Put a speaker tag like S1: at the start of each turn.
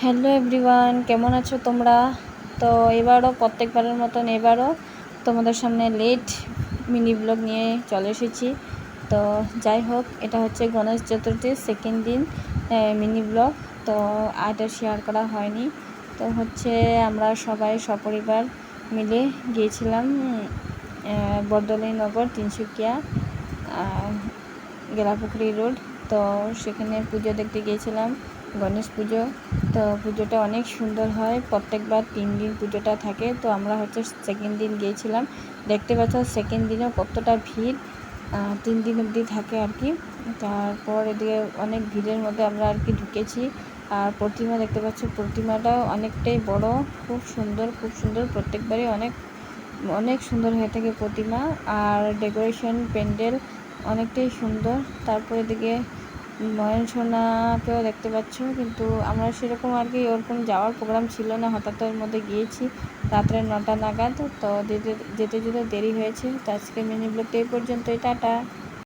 S1: Hello everyone, কেমন আছো তোমরা? তো এবারও প্রত্যেকবারের মতন এবারও তোমাদের সামনে লেট মিনি ব্লগ নিয়ে চলে এসেছি। তো যাই হোক, এটা হচ্ছে গণেশ চতুর্থীর সেকেন্ড দিন মিনি ব্লগ। তো এটা শেয়ার করা হয়নি। তো হচ্ছে আমরা সবাই সপরিবার মিলে গিয়েছিলাম বরদলইনগর, তিনসুকিয়া, গেলাপুকুরি রোড। তো সেখানে পুজো দেখতে গিয়েছিলাম, গণেশ পুজো। তো পুজোটা অনেক সুন্দর হয়, প্রত্যেকবার 3 দিন পুজোটা থাকে। তো আমরা হচ্ছে সেকেন্ড দিন গিয়েছিলাম। দেখতে পাচ্ছ সেকেন্ড দিনেও কতটা ভিড়, 3 দিন অবধি থাকে আর কি। তারপর এদিকে অনেক ভিড়ের মধ্যে আমরা আর কি ঢুকেছি। আর প্রতিমা দেখতে পাচ্ছ, প্রতিমাটাও অনেকটাই বড়, খুব সুন্দর খুব সুন্দর। প্রত্যেকবারই অনেক অনেক সুন্দর হয়ে থাকে প্রতিমা, আর ডেকোরেশন প্যান্ডেল অনেকটাই সুন্দর। তারপরে এদিকে নয়ন সোনাকেও দেখতে পাচ্ছ, কিন্তু আমরা সেরকম আর কি ওরকম যাওয়ার প্রোগ্রাম ছিল না, হঠাৎের মধ্যে গিয়েছি রাত্রে 9টা নাগাদ। তো যেতে যেতে দেরি হয়েছে। তো আজকে মিনি ব্লগটা এই পর্যন্তই, টাটা।